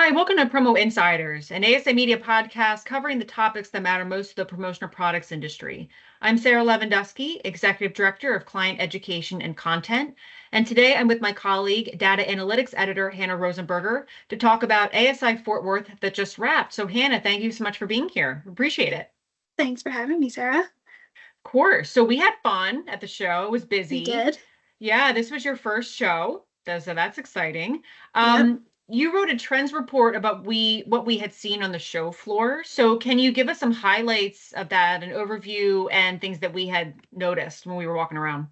Hi, welcome to Promo Insiders, an ASI Media podcast covering the topics that matter most to the promotional products industry. I'm Sara Lavenduski, Executive Director of Client Education and Content, and today I'm with my colleague, Data Analytics Editor Hannah Rosenberger, to talk about ASI Fort Worth that just wrapped. So Hannah, thank you so much for being here. Appreciate it. Thanks for having me, Sara. Of course. So we had fun at the show. It was busy. We did. Yeah, this was your first show, so that's exciting. Yep. You wrote a trends report about what we had seen on the show floor. So can you give us some highlights of that, an overview and things that we had noticed when we were walking around?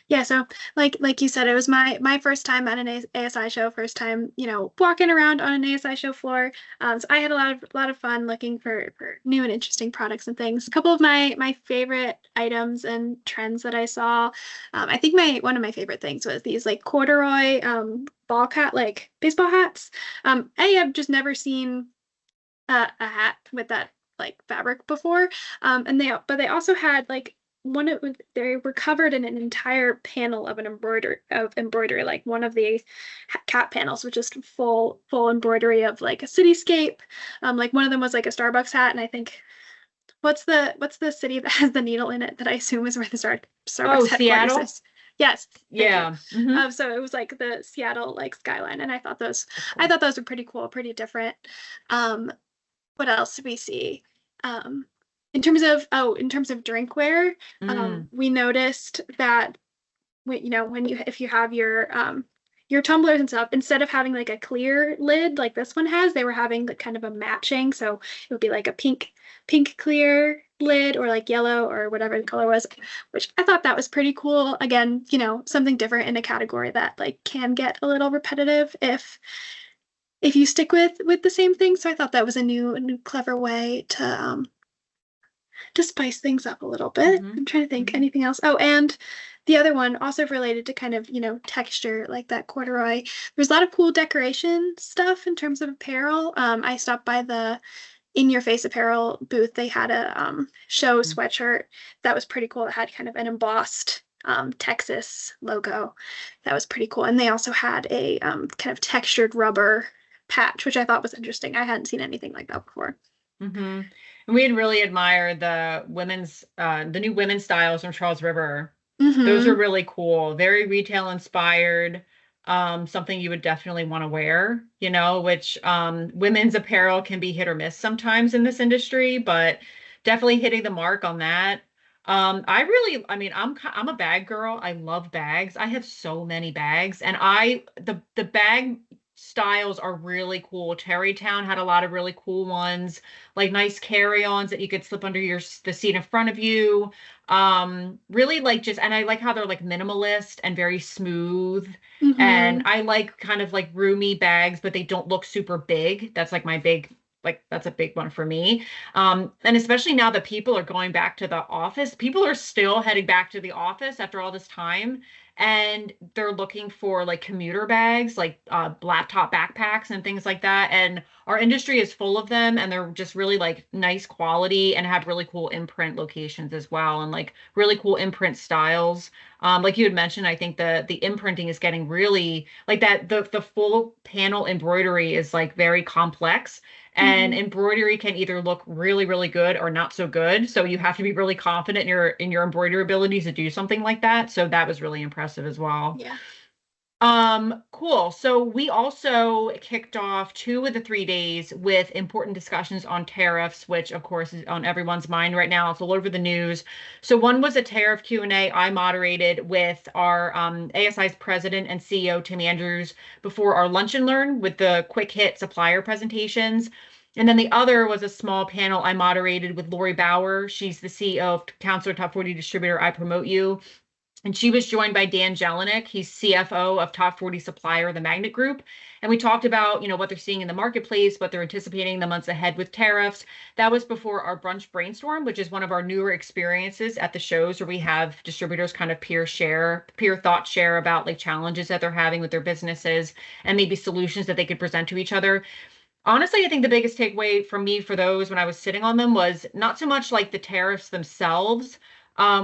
Yeah, so like you said, it was my first time at an ASI show, first time, walking around on an ASI show floor. So I had a lot of fun looking for new and interesting products and things. A couple of my favorite items and trends that I saw. I think one of my favorite things was these like corduroy ball cap, like baseball hats. I have just never seen a hat with that like fabric before. But they also had like they were covered in an entire panel of embroidery, like one of the cap panels was just full embroidery of like a cityscape. Like one of them was like a Starbucks hat, and I think what's the city that has the needle in it that I assume is where the Starbucks headquarters Seattle? is. Yes, Yeah. so it was like the Seattle like skyline, and I thought those were pretty cool, pretty different. What else did we see? In terms of drinkware, we noticed that if you have your tumblers and stuff, instead of having like a clear lid like this one has, they were having like kind of a matching. So it would be like a pink clear lid or like yellow or whatever the color was, which I thought that was pretty cool. Again, something different in a category that like can get a little repetitive if you stick with the same thing. So I thought that was a new clever way to spice things up a little bit. I'm trying to think anything else. Oh, and the other one also related to kind of, texture like that corduroy. There's a lot of cool decoration stuff in terms of apparel. I stopped by the In Your Face apparel booth. They had a show sweatshirt that was pretty cool. It had kind of an embossed Texas logo. That was pretty cool. And they also had a kind of textured rubber patch, which I thought was interesting. I hadn't seen anything like that before. And we had really admired the new women's styles from Charles River. Those are really cool, very retail inspired. Something you would definitely want to wear, which women's apparel can be hit or miss sometimes in this industry, but definitely hitting the mark on that. I'm a bag girl. I love bags. I have so many bags, and the bag styles are really cool. Terrytown had a lot of really cool ones, like nice carry-ons that you could slip under the seat in front of you. Really like and I like how they're like minimalist and very smooth. And I like kind of like roomy bags, but they don't look super big. That's like that's a big one for me. And especially now that people are going back to the office, people are still heading back to the office after all this time. And they're looking for like commuter bags, like laptop backpacks and things like that. And our industry is full of them, and they're just really like nice quality and have really cool imprint locations as well, and like really cool imprint styles. Like you had mentioned, I think the imprinting is getting really like that. The full panel embroidery is like very complex. And embroidery can either look really, really good or not so good. So you have to be really confident in your embroidery abilities to do something like that. So that was really impressive as well. Yeah. Cool. So we also kicked off 2 of the 3 days with important discussions on tariffs, which of course is on everyone's mind right now. It's all over the news. So one was a tariff Q&A I moderated with our ASI's president and CEO, Tim Andrews, before our lunch and learn with the quick hit supplier presentations. And then the other was a small panel I moderated with Lori Bauer. She's the CEO of Counselor Top 40 Distributor I Promote You. And she was joined by Dan Jelinek. He's CFO of Top 40 Supplier, the Magnet Group. And we talked about, what they're seeing in the marketplace, what they're anticipating the months ahead with tariffs. That was before our brunch brainstorm, which is one of our newer experiences at the shows where we have distributors kind of peer thought share about like challenges that they're having with their businesses and maybe solutions that they could present to each other. Honestly, I think the biggest takeaway from me for those when I was sitting on them was not so much like the tariffs themselves,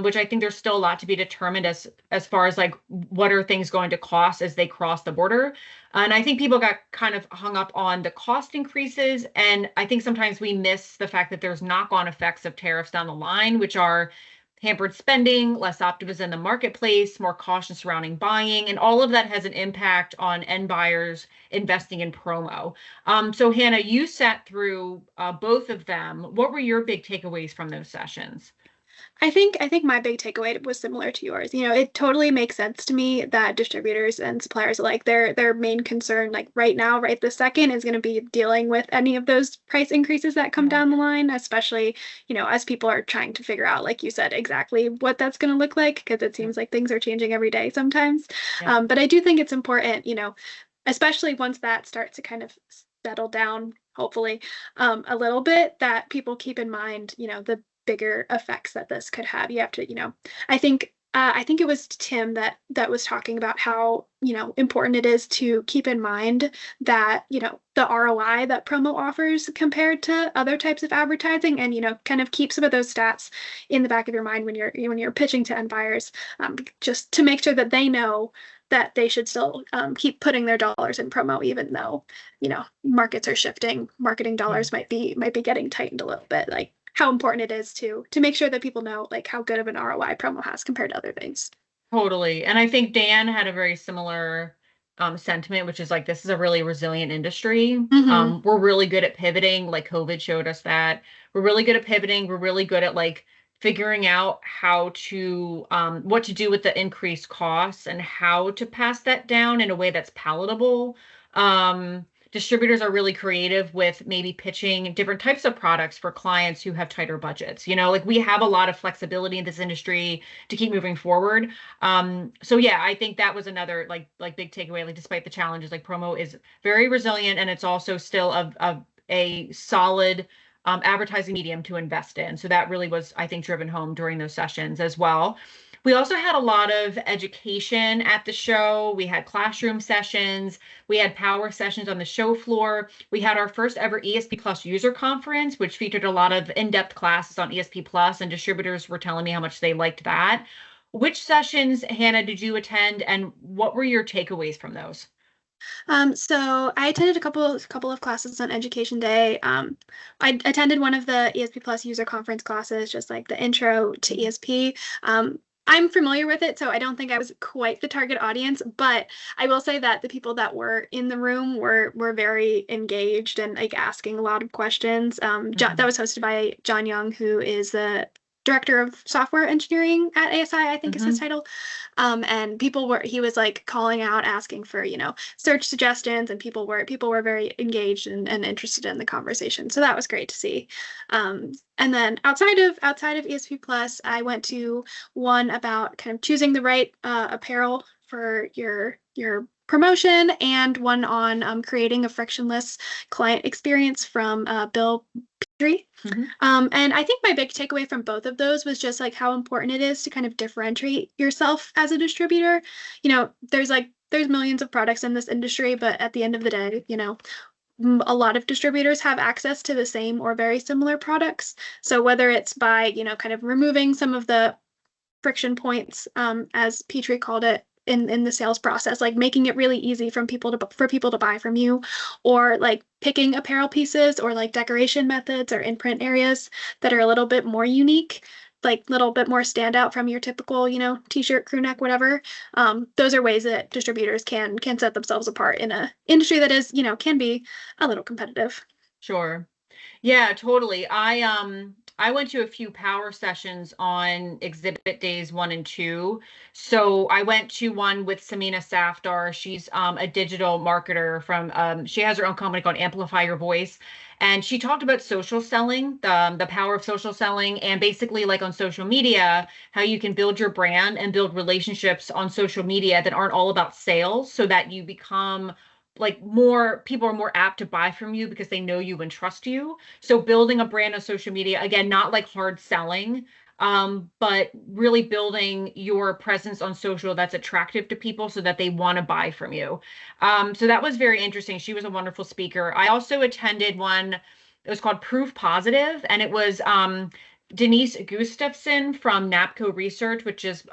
which I think there's still a lot to be determined as far as like what are things going to cost as they cross the border. And I think people got kind of hung up on the cost increases. And I think sometimes we miss the fact that there's knock-on effects of tariffs down the line, which are hampered spending, less optimism in the marketplace, more caution surrounding buying, and all of that has an impact on end buyers investing in promo. So Hannah, you sat through both of them. What were your big takeaways from those sessions? I think my big takeaway was similar to yours. It totally makes sense to me that distributors and suppliers alike, their main concern, like right now, right this second, is going to be dealing with any of those price increases that come Yeah. down the line, especially, as people are trying to figure out, like you said, exactly what that's going to look like, because it Yep. seems like things are changing every day sometimes. Yep. But I do think it's important, especially once that starts to kind of settle down, hopefully, a little bit, that people keep in mind, the bigger effects that this could have. You have to, I think it was Tim that was talking about how, important it is to keep in mind that, the ROI that promo offers compared to other types of advertising, and, kind of keep some of those stats in the back of your mind when you're pitching to end buyers, just to make sure that they know that they should still keep putting their dollars in promo, even though, markets are shifting. Marketing Yeah. dollars might be getting tightened a little bit. Like, how important it is to make sure that people know, like, how good of an ROI promo has compared to other things. Totally. And I think Dan had a very similar sentiment, which is like, this is a really resilient industry. Mm-hmm. We're really good at pivoting, like COVID showed us that. We're really good at pivoting. We're really good at like figuring out how to, what to do with the increased costs and how to pass that down in a way that's palatable. Distributors are really creative with maybe pitching different types of products for clients who have tighter budgets. Like we have a lot of flexibility in this industry to keep moving forward. So yeah, I think that was another like big takeaway. Like despite the challenges, like promo is very resilient and it's also still a solid advertising medium to invest in. So that really was, I think, driven home during those sessions as well. We also had a lot of education at the show. We had classroom sessions. We had power sessions on the show floor. We had our first ever ESP Plus user conference, which featured a lot of in-depth classes on ESP Plus, and distributors were telling me how much they liked that. Which sessions, Hannah, did you attend, and what were your takeaways from those? So I attended a couple of classes on Education Day. I attended one of the ESP Plus user conference classes, just like the intro to ESP. I'm familiar with it, so I don't think I was quite the target audience, but I will say that the people that were in the room were very engaged and like asking a lot of questions. That Mhm. was hosted by John Young, who is the director of software engineering at ASI, I think is his Mhm. title. And he was like calling out, asking for, search suggestions, and people were very engaged and interested in the conversation. So that was great to see. And then outside of ESP Plus, I went to one about kind of choosing the right apparel for your promotion, and one on creating a frictionless client experience from Bill Petrie. Mhm. And I think my big takeaway from both of those was just like how important it is to kind of differentiate yourself as a distributor. There's millions of products in this industry, but at the end of the day, a lot of distributors have access to the same or very similar products. So whether it's by, kind of removing some of the friction points, as Petrie called it, in the sales process, like making it really easy for people to buy from you, or like picking apparel pieces or like decoration methods or imprint areas that are a little bit more unique, like a little bit more standout from your typical, t-shirt, crew neck, whatever. Those are ways that distributors can set themselves apart in a industry that is, can be a little competitive. Sure. Yeah, totally. I went to a few power sessions on exhibit days 1 and 2. So I went to one with Samina Safdar. She's a digital marketer from she has her own company called Amplify Your Voice. And she talked about social selling, the power of social selling, and basically like on social media, how you can build your brand and build relationships on social media that aren't all about sales so that you become like more people are more apt to buy from you because they know you and trust you. So building a brand on social media, again, not like hard selling, but really building your presence on social that's attractive to people so that they want to buy from you. So that was very interesting. She was a wonderful speaker. I also attended one, it was called Proof Positive, and it was Denise Gustafson from NAPCO Research, which is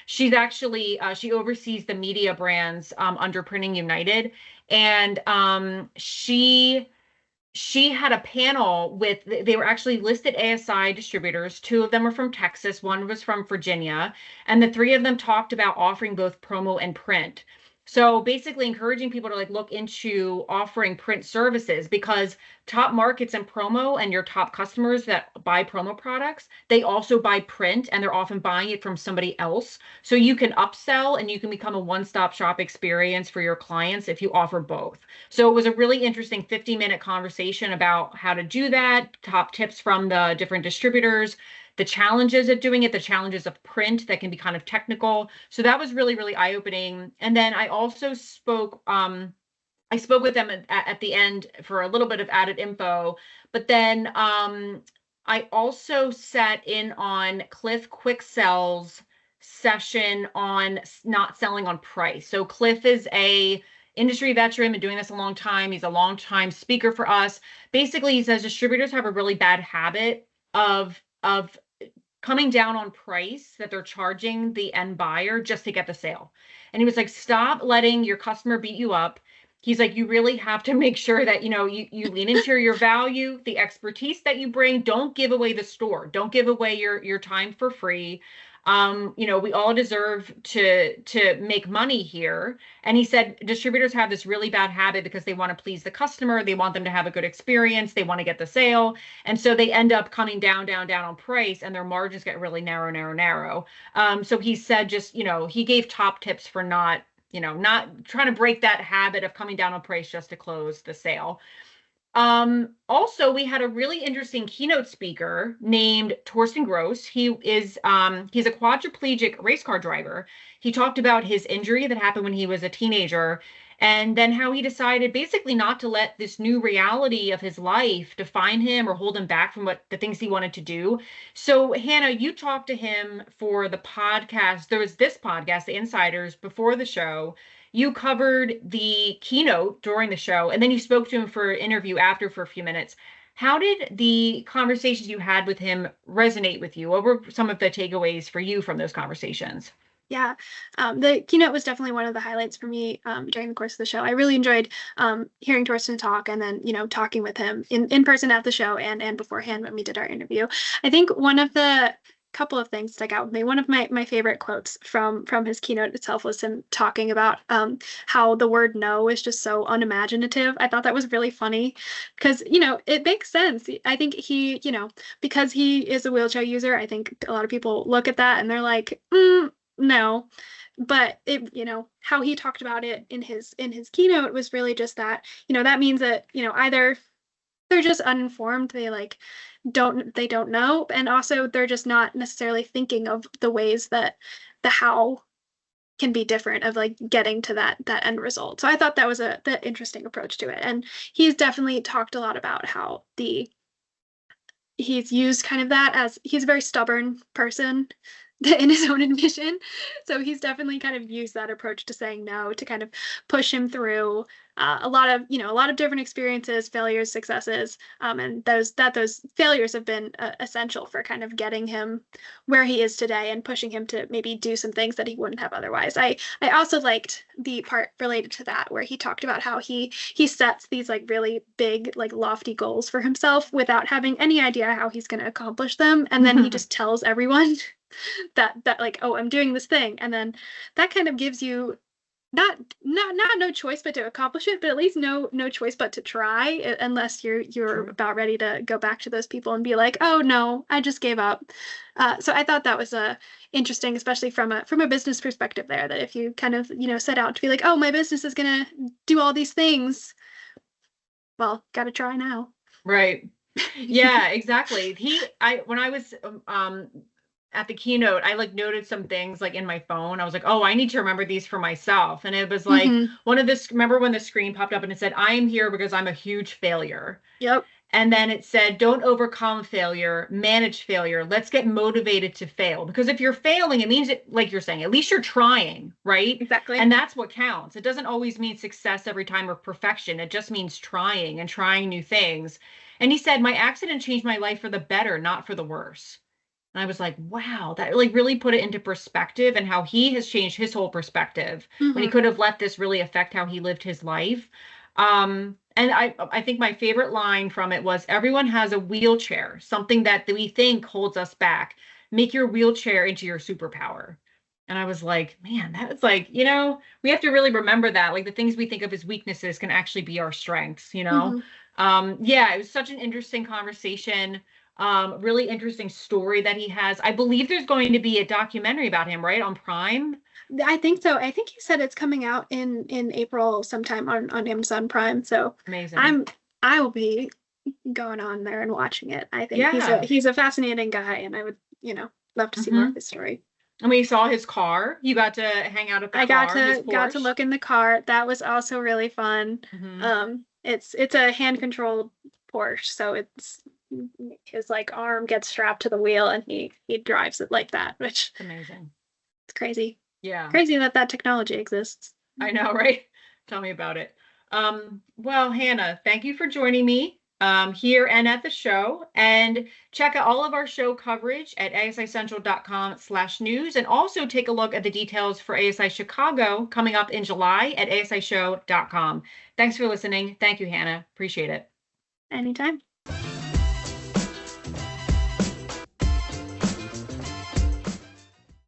she's actually she oversees the media brands under Printing United, and she had a panel with, they were actually listed ASI distributors. Two of them were from Texas, one was from Virginia, and the three of them talked about offering both promo and print. So basically encouraging people to like look into offering print services, because top markets and promo and your top customers that buy promo products, they also buy print, and they're often buying it from somebody else. So you can upsell and you can become a one-stop shop experience for your clients if you offer both. So it was a really interesting 50-minute conversation about how to do that, top tips from the different distributors, the challenges of doing it, the challenges of print that can be kind of technical. So that was really, really eye-opening. And then I also I spoke with them at the end for a little bit of added info, but then I also sat in on Cliff Quicksell's session on not selling on price. So Cliff is a industry veteran, been doing this a long time. He's a long time speaker for us. Basically, he says distributors have a really bad habit of coming down on price that they're charging the end buyer just to get the sale. And he was like, stop letting your customer beat you up. He's like, you really have to make sure that, you know, you lean into your value, the expertise that you bring. Don't give away the store. Don't give away your time for free. You know, we all deserve to make money here. And he said distributors have this really bad habit because they want to please the customer. They want them to have a good experience. They want to get the sale. And so they end up coming down on price, and their margins get really narrow. So he said, just, you know, he gave top tips for not trying to break that habit of coming down on price just to close the sale. Also, we had a really interesting keynote speaker named Torsten Gross. He's a quadriplegic race car driver. He talked about his injury that happened when he was a teenager, and then how he decided basically not to let this new reality of his life define him or hold him back from the things he wanted to do. So, Hannah, you talked to him for the podcast. There was this podcast, The Insiders, before the show. You covered the keynote during the show, and then you spoke to him for an interview after for a few minutes. How did the conversations you had with him resonate with you? What were some of the takeaways for you from those conversations? Yeah, the keynote was definitely one of the highlights for me during the course of the show. I really enjoyed hearing Torsten talk, and then, you know, talking with him in person at the show and beforehand when we did our interview. I think one of the couple of things stuck out with me. One of my favorite quotes from his keynote itself was him talking about how the word no is just so unimaginative. I thought that was really funny because, you know, it makes sense. I think he, you know, because he is a wheelchair user, I think a lot of people look at that and they're like, no. But it, you know, how he talked about it in his keynote was really just that, you know, that means that, you know, either they're just uninformed, they don't know, and also they're just not necessarily thinking of the ways that the how can be different of like getting to that end result. So I thought that was the interesting approach to it. And he's definitely talked a lot about how he's used kind of that, as he's a very stubborn person in his own admission. So he's definitely kind of used that approach to saying no to kind of push him through a lot of different experiences, failures, successes, and those failures have been essential for kind of getting him where he is today and pushing him to maybe do some things that he wouldn't have otherwise. I also liked the part related to that where he talked about how he sets these like really big, like lofty goals for himself without having any idea how he's going to accomplish them, and then he just tells everyone that like, oh, I'm doing this thing, and then that kind of gives you not no choice but to accomplish it, but at least no choice but to try, unless you're about ready to go back to those people and be like, oh no, I just gave up. So I thought that was interesting, especially from a business perspective there, that if you kind of, you know, set out to be like, oh, my business is gonna do all these things, well, gotta try now. Right. Yeah, exactly. When I was at the keynote, I like noted some things like in my phone. I was like, oh, I need to remember these for myself. And it was like remember when the screen popped up and it said, I am here because I'm a huge failure. Yep. And then it said, don't overcome failure, manage failure. Let's get motivated to fail. Because if you're failing, it means, like you're saying, at least you're trying, right? Exactly. And that's what counts. It doesn't always mean success every time or perfection. It just means trying and trying new things. And he said, my accident changed my life for the better, not for the worse. And I was like, wow, that like really put it into perspective and how he has changed his whole perspective when he Mm-hmm. could have let this really affect how he lived his life. And I think my favorite line from it was everyone has a wheelchair, something that we think holds us back. Make your wheelchair into your superpower. And I was like, man, that was like, we have to really remember that. Like the things we think of as weaknesses can actually be our strengths. Mm-hmm. Yeah, it was such an interesting conversation. Really interesting story that he has. I believe there's going to be a documentary about him, right, on Prime. I think so. I think he said it's coming out in April sometime on Amazon Prime. So Amazing. I'm I will be going on there and watching it. I think Yeah. he's a fascinating guy, and I would, love to see more of hmm his story. And we saw his car. You got to hang out at the I got car, his to Porsche. look in the car. That was also really fun. hmm It's a hand controlled Porsche, so it's his like arm gets strapped to the wheel and he drives it like that, which It's amazing. is crazy. Yeah, Crazy that that technology exists. I know, right? Tell me about it. Well, Hannah, thank you for joining me here and at the show. And check out all of our show coverage at asicentral.com/news. And also take a look at the details for ASI Chicago coming up in July at asishow.com. Thanks for listening. Thank you, Hannah. Appreciate it. Anytime.